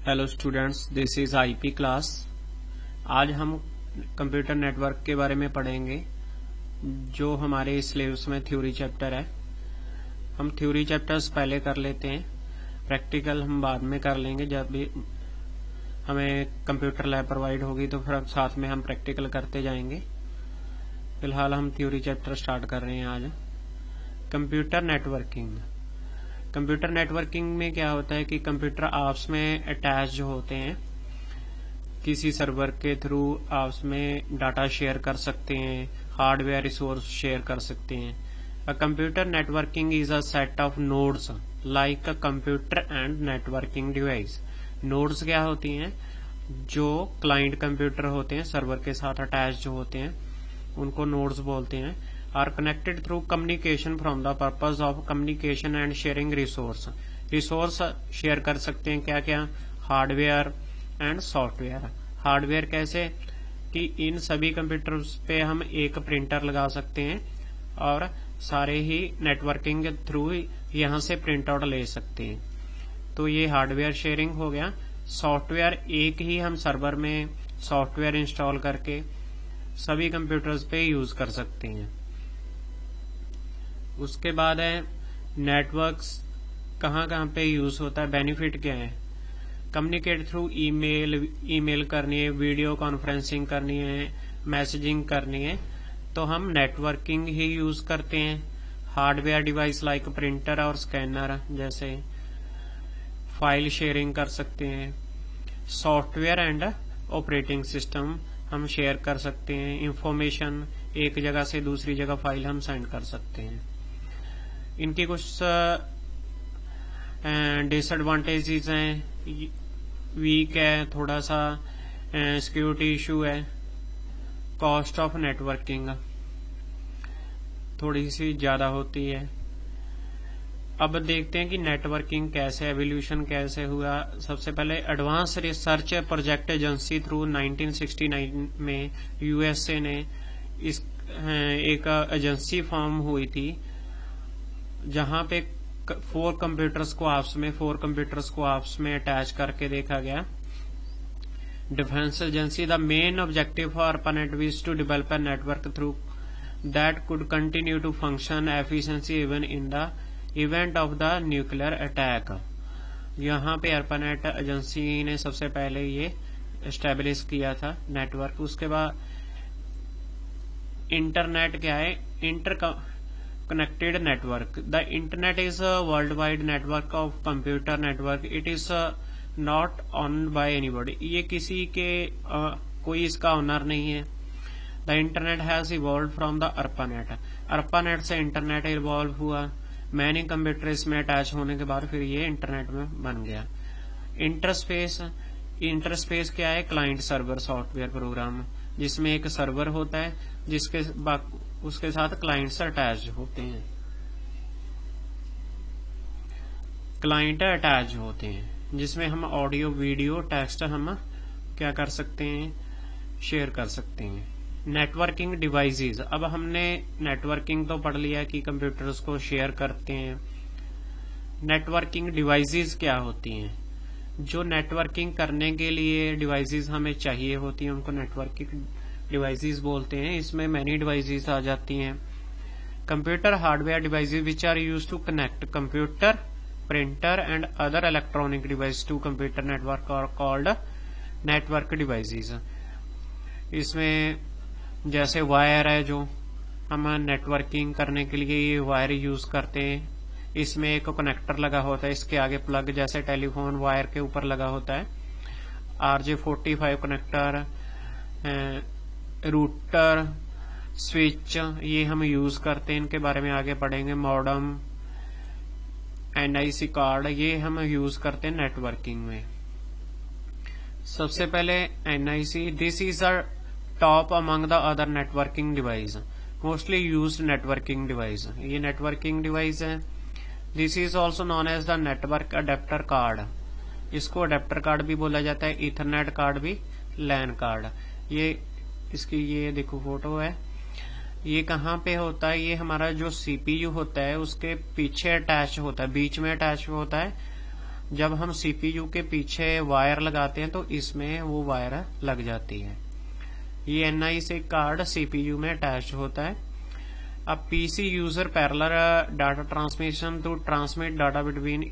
Hello students, this is IP class. आज हम computer network के बारे में पढ़ेंगे जो हमारे सिलेबस में थ्योरी चैप्टर है। हम थ्योरी चैप्टर्स पहले कर लेते हैं, प्रैक्टिकल हम बाद में कर लेंगे। जब भी हमें कंप्यूटर लैब प्रोवाइड होगी तो फिर साथ में हम प्रैक्टिकल करते जाएंगे। फिलहाल हम थ्योरी चैप्टर स्टार्ट कर रहे हैं आज। Computer networking. कंप्यूटर नेटवर्किंग में क्या होता है कि कंप्यूटर आपस में अटैच होते हैं, किसी सर्वर के थ्रू आपस में डाटा शेयर कर सकते हैं, हार्डवेयर रिसोर्स शेयर कर सकते हैं। A computer networking is a set of nodes like a computer and networking device. Nodes क्या होती हैं? जो क्लाइंट कंप्यूटर होते हैं, सर्वर के साथ अटैच जो होते हैं, उनको नोड्स बोलते हैं। Are connected through communication from the purpose of communication and sharing resource. Resource share कर सकते हैं क्या क्या? Hardware and software. हार्डवेयर कैसे कि इन सभी कंप्यूटर्स पे हम एक प्रिंटर लगा सकते हैं और सारे ही नेटवर्किंग के थ्रू यहां से प्रिंट आउट ले सकते हैं। तो ये हार्डवेयर शेयरिंग हो गया। सॉफ्टवेयर, एक ही हम सर्वर में सॉफ्टवेयर इंस्टॉल करके सभी कंप्यूटर्स पे यूज कर सकते हैं। उसके बाद है नेटवर्क्स कहाँ कहाँ पे यूज होता है, बेनिफिट क्या है? कम्युनिकेट थ्रू ईमेल करनी है, वीडियो कॉन्फ्रेंसिंग करनी है, मैसेजिंग करनी है, तो हम नेटवर्किंग ही यूज करते हैं। हार्डवेयर डिवाइस लाइक प्रिंटर और स्कैनर जैसे फाइल शेयरिंग कर सकते हैं। सॉफ्टवेयर एंड ऑपरेटिंग सिस्टम हम शेयर कर सकते हैं। इंफॉर्मेशन एक जगह से दूसरी जगह फाइल हम सेंड कर सकते हैं। इनकी कुछ डिसएडवांटेजेस हैं, वीक है, थोड़ा सा सिक्योरिटी इशू है, कॉस्ट ऑफ नेटवर्किंग थोड़ी सी ज्यादा होती है। अब देखते हैं कि नेटवर्किंग कैसे, एवोल्यूशन कैसे हुआ। सबसे पहले advance research project agency through 1969 में यूएसए ने इस एक एजेंसी फॉर्म हुई थी जहां पे फोर कंप्यूटर्स को आपस में अटैच करके देखा गया। Defence agency, the main objective for ARPANET was to develop a network through that could continue to function efficiently even in the event of the nuclear attack। यहाँ पे ARPANET एजेंसी ने सबसे पहले ये एस्टेब्लिश किया था नेटवर्क। उसके बाद इंटरनेट क्या है? Connected network. The internet is a worldwide network of computer network. It is not owned by anybody. ये किसी के कोई इसका ओनर नहीं है। The internet has evolved from the ARPANET. ARPANET से इंटरनेट इवॉल्व हुआ। मैनी कंप्यूटर इसमें अटैच होने के बाद फिर ये इंटरनेट में बन गया। इंटरस्पेस क्या है? क्लाइंट सर्वर सॉफ्टवेयर प्रोग्राम, जिसमें एक सर्वर होता है उसके साथ क्लाइंट्स अटैच होते हैं। क्लाइंट अटैच होते हैं जिसमें हम ऑडियो, वीडियो, टेक्स्ट हम क्या कर सकते हैं? शेयर कर सकते हैं। Networking devices. अब हमने नेटवर्किंग तो पढ़ लिया कि कंप्यूटर्स को शेयर करते हैं। नेटवर्किंग डिवाइसेस क्या होती हैं? जो नेटवर्किंग करने के लिए डिवाइसेस हमें चाहिए होती हैं उनको नेटवर्किंग डिवाइसेस बोलते हैं। इसमें मैनी डिवाइसेस आ जाती हैं। Computer hardware devices which are used to connect computer, printer and other electronic device to computer network are called network devices. इसमें जैसे वायर है, जो हम नेटवर्किंग करने के लिए ये वायर यूज करते हैं। इसमें एक कनेक्टर लगा होता है, इसके आगे प्लग जैसे टेलीफोन वायर के ऊपर लगा होता है। RJ45 कनेक्टर, रूटर, स्विच, ये हम यूज करते हैं। इनके बारे में आगे पढ़ेंगे। मॉडम, NIC कार्ड, ये हम यूज करते हैं नेटवर्किंग में। सबसे पहले NIC, this is a top among the other networking device, mostly used networking device. ये नेटवर्किंग डिवाइस है। This is also known as the network adapter card. इसको अडेप्टर कार्ड भी बोला जाता है, इथरनेट कार्ड भी, लैन कार्ड। ये इसकी ये देखो फोटो है। ये कहाँ पे होता है? ये हमारा जो CPU होता है उसके पीछे अटैच होता है, बीच में अटैच होता है जब हम सीपीयू के पीछे वायर लगाते हैं तो इसमें वो वायर लग जाती है। ये NIC कार्ड सीपीयू में अटैच होता है। अब PC user parallel data transmission to transmit data between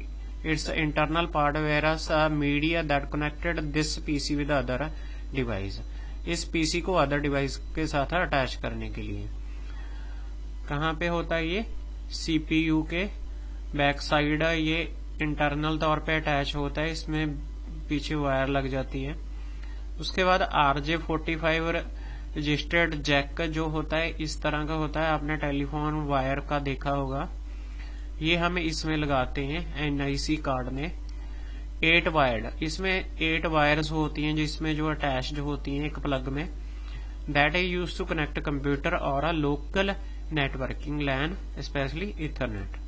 its internal part whereas media that connected this PC with other device. इस PC को अदर डिवाइस के साथ अटैच करने के लिए कहाँ पे होता है ये CPU के बैक साइड, ये इंटरनल तौर पे अटैच होता है, इसमें पीछे वायर लग जाती है। उसके बाद RJ45 रजिस्टर्ड जैक जो होता है इस तरह का होता है, आपने टेलीफोन वायर का देखा होगा, ये हम इसमें लगाते हैं NIC कार्ड में। 8 वायर्ड, इसमें 8 वायर्स होती हैं जिसमें जो अटैच्ड होती हैं एक प्लग में, that is used to connect computer और a local networking LAN specially ethernet.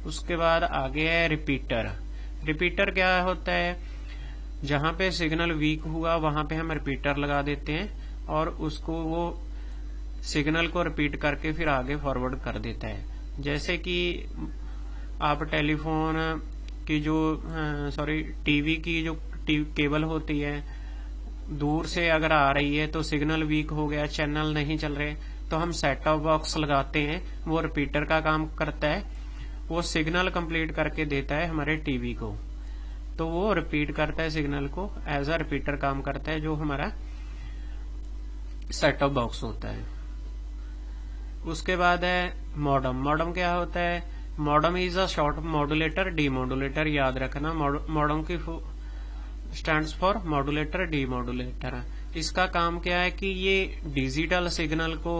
उसके बाद आगे है रिपीटर। रिपीटर क्या होता है, जहां पे सिग्नल वीक हुआ वहां पे हम रिपीटर लगा देते हैं और उसको वो सिग्नल को रिपीट करके फिर आगे फॉरवर्ड कर देता है। जैसे कि आप टेलीफोन की जो टीवी की जो केबल होती है, दूर से अगर आ रही है तो सिग्नल वीक हो गया, चैनल नहीं चल रहे, तो हम सेट टॉप बॉक्स लगाते हैं, वो रिपीटर का काम करता है, वो सिग्नल कंप्लीट करके देता है हमारे टीवी को, तो वो रिपीट करता है सिग्नल को, एज अ रिपीटर काम करता है जो हमारा सेट टॉप बॉक्स होता है। उसके बाद है मॉडम। मॉडम क्या होता है, modem is a short modulator demodulator, याद रखना, मॉडम की स्टैंड्स फॉर मॉड्यूलेटर डीमॉड्यूलेटर। इसका काम क्या है कि ये डिजिटल सिग्नल को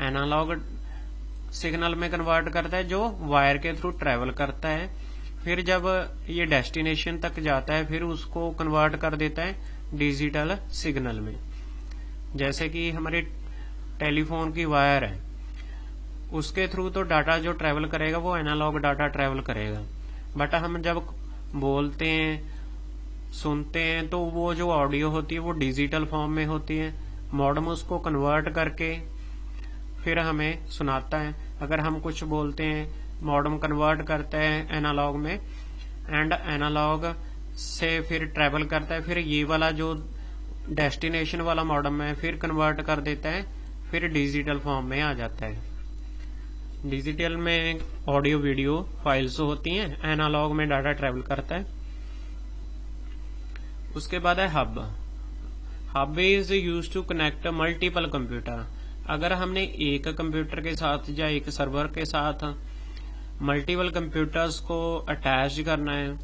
एनालॉग सिग्नल में कन्वर्ट करता है जो वायर के थ्रू ट्रेवल करता है, फिर जब ये डेस्टिनेशन तक जाता है फिर उसको कन्वर्ट कर देता है डिजिटल सिग्नल में। जैसे कि हमारी टेलीफोन की वायर है, उसके थ्रू तो डाटा जो ट्रेवल करेगा वो एनालॉग डाटा ट्रेवल करेगा, बट हम जब बोलते हैं सुनते हैं तो वो जो ऑडियो होती है वो डिजिटल फॉर्म में होती है, मॉडम उसको कन्वर्ट करके फिर हमें सुनाता है। अगर हम कुछ बोलते हैं मॉडम कन्वर्ट करता है एनालॉग में, एंड एनालॉग से फिर ट्रेवल करता है, फिर ये वाला जो डेस्टिनेशन वाला मॉडम है फिर कन्वर्ट कर देता है, फिर डिजिटल फॉर्म में आ जाता है। डिजिटल में ऑडियो वीडियो फाइल्स होती हैं, एनालॉग में डाटा ट्रेवल करता है। उसके बाद है hub. Hub is used to connect multiple computer. अगर हमने एक कंप्यूटर के साथ या एक सर्वर के साथ मल्टीपल कंप्यूटर्स को अटैच करना है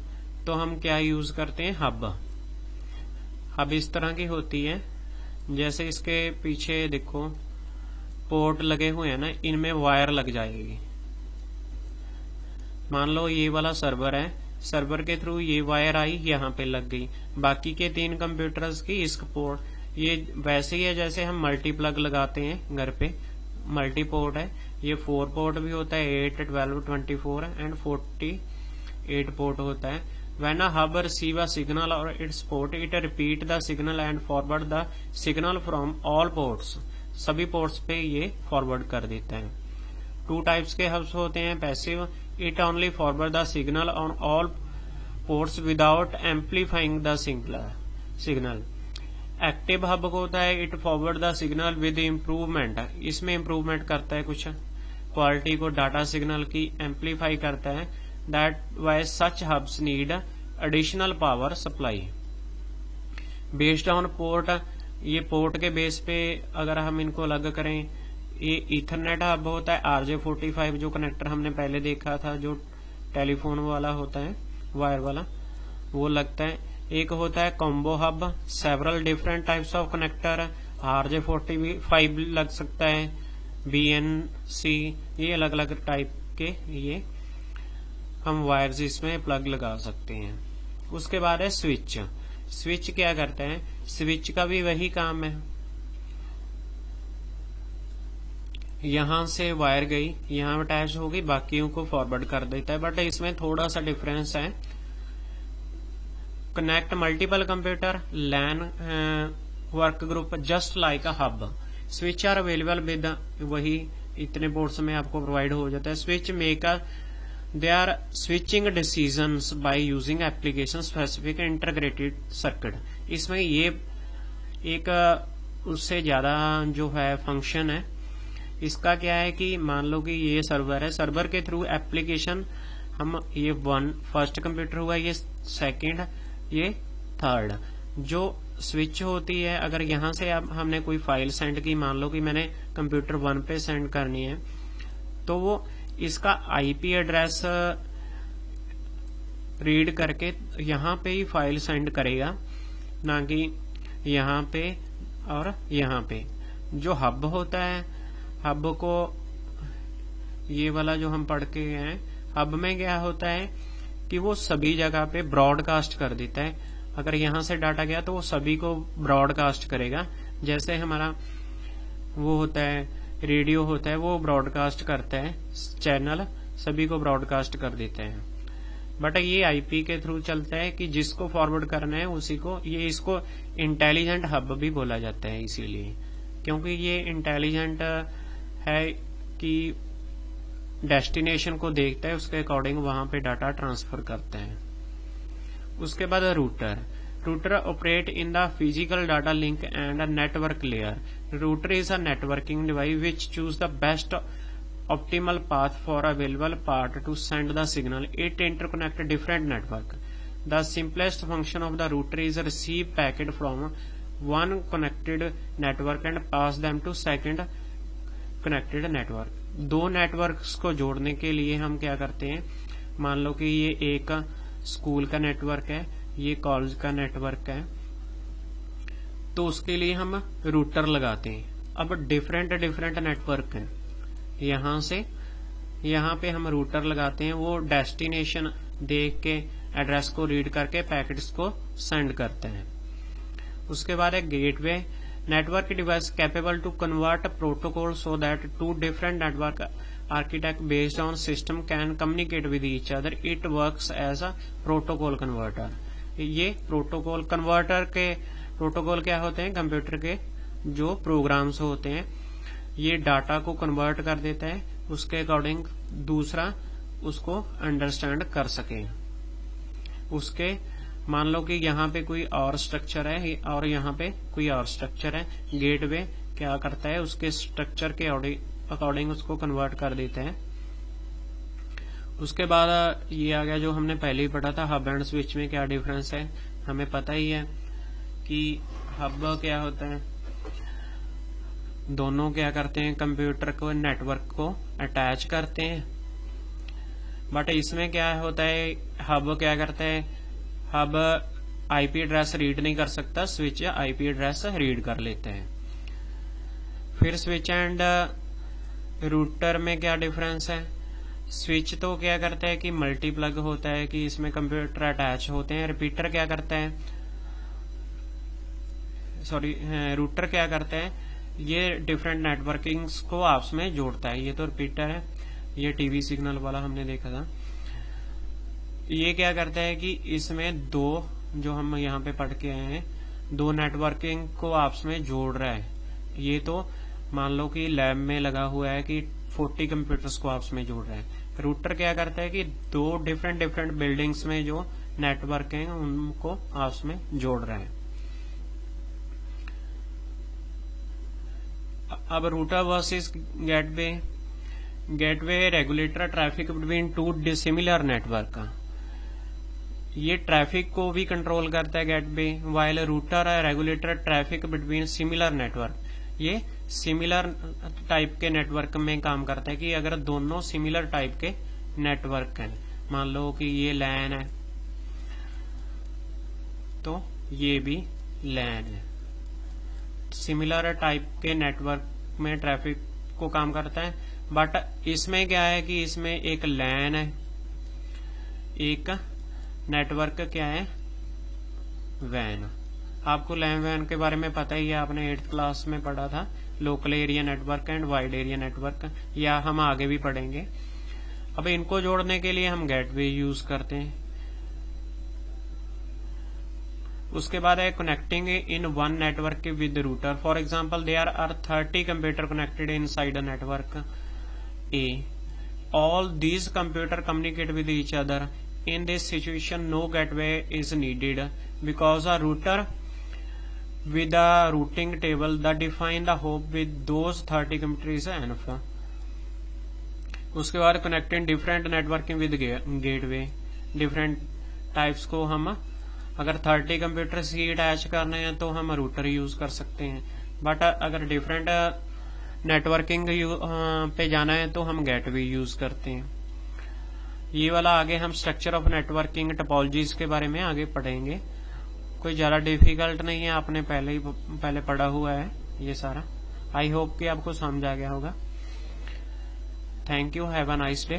तो हम क्या यूज करते हैं, हब। हब इस तरह की होती है, जैसे इसके पीछे देखो पोर्ट लगे हुए हैं ना, इनमें वायर लग जाएगी। मान लो ये वाला सर्वर है, सर्वर के थ्रू ये वायर आई यहाँ पे लग गई, बाकी के 3 कंप्यूटर्स की इस पोर्ट, ये वैसे ही है जैसे हम मल्टी प्लग लगाते हैं घर पे, मल्टी पोर्ट है, ये 4 पोर्ट भी होता है, 8, 12, 24 एंड 48 पोर्ट होता है। When a hub receive a signal or its port, it repeat the signal and forward the signal from all ports. सभी पोर्ट्स पे ये फॉरवर्ड कर देता है। 2 टाइप्स के हब्स होते हैं, passive, it only forward the signal on all ports without amplifying the signal. Active hub होता है, it forward the signal with improvement, इसमें इम्प्रूवमेंट करता है कुछ क्वालिटी को, डाटा सिग्नल की एम्पलीफाई करता है। That why such hubs need additional power supply based on port. ये पोर्ट के बेस पे अगर हम इनको अलग करें, ये इथरनेट हब होता है, RJ45 जो कनेक्टर हमने पहले देखा था जो टेलीफोन वाला होता है वायर वाला, वो लगता है। एक होता है combo hub, several different types of connector, RJ45 लग सकता है, BNC, ये अलग अलग टाइप के ये हम वायर्स इसमें प्लग लगा सकते हैं। उसके बाद है स्विच। स्विच क्या करते हैं, स्विच का भी वही काम है, यहां से वायर गई, यहां अटैच हो गई, बाकियों को फॉरवर्ड कर देता है, बट इसमें थोड़ा सा डिफरेंस है। Connect multiple computer LAN work group just like a hub. Switch are available with, वही इतने पोर्ट्स में आपको प्रोवाइड हो जाता है। Switch make a they are switching decisions by using application specific integrated circuit. इसमें ये एक उससे ज्यादा जो है फंक्शन है। इसका क्या है कि मान लो कि ये सर्वर है, सर्वर के थ्रू एप्लीकेशन हम ये फर्स्ट कंप्यूटर हुआ, ये सेकंड, ये थर्ड, जो स्विच होती है। अगर यहां से अब हमने कोई फाइल सेंड की, मान लो कि मैंने कंप्यूटर 1 पे सेंड करनी है, तो वो इसका आईपी एड्रेस रीड करके यहां पे ही फाइल सेंड करेगा, ना कि यहां पे और यहां पे। जो हब होता है, हब को ये वाला जो हम पढ़ के हैं, हब में क्या होता है कि वो सभी जगह पे ब्रॉडकास्ट कर देता है। अगर यहां से डाटा गया तो वो सभी को ब्रॉडकास्ट करेगा। जैसे हमारा वो होता है, रेडियो होता है, वो ब्रॉडकास्ट करता है, चैनल सभी को ब्रॉडकास्ट कर देते हैं। बट ये आईपी के थ्रू चलता है कि जिसको फॉरवर्ड करना है उसी को। ये इसको इंटेलिजेंट हब भी बोला जाता है, इसीलिए क्योंकि ये इंटेलिजेंट है कि डेस्टिनेशन को देखता है, उसके अकॉर्डिंग वहां पे डाटा ट्रांसफर करते हैं। उसके बाद router operate in the physical data link and a network layer. Router is a networking device which choose the best optimal path for available part to send the signal. It interconnect different network. The simplest function of the router is receive packet from one connected network and pass them to second connected network. दो networks को जोड़ने के लिए हम क्या करते हैं, मान लो कि ये एक स्कूल का नेटवर्क है, ये कॉलेज का नेटवर्क है, तो उसके लिए हम रूटर लगाते हैं। अब डिफरेंट नेटवर्क हैं, यहां से यहां पे हम रूटर लगाते हैं, वो डेस्टिनेशन देख के एड्रेस को रीड करके पैकेट्स को सेंड करते हैं। उसके बाद है gateway, network device capable to convert protocol so that to different network architect based on system can communicate with each other. It works as a protocol converter. ये protocol converter के protocol क्या होते हैं, कंप्यूटर के जो programmes होते हैं, ये डाटा को कन्वर्ट कर देता है, उसके अकॉर्डिंग दूसरा उसको अंडरस्टैंड कर सके। उसके मान लो कि यहाँ पे कोई और स्ट्रक्चर है और यहाँ पे कोई और स्ट्रक्चर है, गेटवे क्या करता है, उसके स्ट्रक्चर के अकॉर्डिंग उसको कन्वर्ट कर देते हैं। उसके बाद ये आ गया जो हमने पहले ही पढ़ा था, हब एंड स्विच में क्या डिफरेंस है, हमें पता ही है कि हब क्या होता है, दोनों क्या करते हैं, कंप्यूटर को नेटवर्क को अटैच करते हैं। बट इसमें क्या होता है, हब क्या करता है, हब आईपी एड्रेस रीड नहीं कर सकता, स्विच आईपी एड्रेस रीड कर लेते हैं। फिर स्विच एंड रूटर में क्या डिफरेंस है, स्विच तो क्या करता है कि मल्टीप्लग होता है, कि इसमें कंप्यूटर अटैच होते हैं। रिपीटर क्या करता है, रूटर क्या करता है, ये डिफरेंट नेटवर्किंग्स को आपस में जोड़ता है। ये तो रिपीटर है, ये टीवी सिग्नल वाला हमने देखा था। ये क्या करता है कि इसमें दो, जो हम यहाँ पे पढ़ के आए हैं, दो नेटवर्किंग को आपस में जोड़ रहा है। ये तो मान लो कि लैब में लगा हुआ है कि 40 कंप्यूटर्स को आपस में जोड़ रहा है। रूटर क्या करता है कि दो डिफरेंट बिल्डिंग्स में जो नेटवर्क हैं उनको आपस में जोड़ रहा है। अब router versus gateway, gateway regulator traffic between two dissimilar network. ये ट्रैफिक को भी कंट्रोल करता है gateway, while router regulator traffic between similar network. ये सिमिलर टाइप के नेटवर्क में काम करता है, कि अगर दोनों सिमिलर टाइप के नेटवर्क हैं, मान लो कि ये लैन है तो ये भी लैन है, सिमिलर टाइप के नेटवर्क में ट्रैफिक को काम करता है। बट इसमें क्या है कि इसमें एक लैन है, एक नेटवर्क क्या है, वैन। आपको लैन वैन के बारे में पता ही है, आपने 8th क्लास में पढ़ा था, local area network and wide area network, या हम आगे भी पढ़ेंगे। अब इनको जोड़ने के लिए हम गेटवे यूज करते हैं। उसके बाद है connecting in one network with router. For example there are 30 computer connected inside a network a all these computer communicate with each other. In this situation, no gateway is needed because a router with a routing table that define the hop with those 30 computer is enough. उसके बाद connecting different networking with gateway, different types को हम अगर 30 computers ही attach करने हैं तो हम router use कर सकते हैं, बट अगर डिफरेंट नेटवर्किंग पे जाना है तो हम गेटवे यूज करते हैं। ये वाला आगे हम स्ट्रक्चर ऑफ नेटवर्किंग टोपोलॉजीज के बारे में आगे पढ़ेंगे। कोई ज्यादा डिफिकल्ट नहीं है, आपने पहले पढ़ा हुआ है ये सारा। आई होप कि आपको समझ आ गया होगा। Thank you, have a nice day.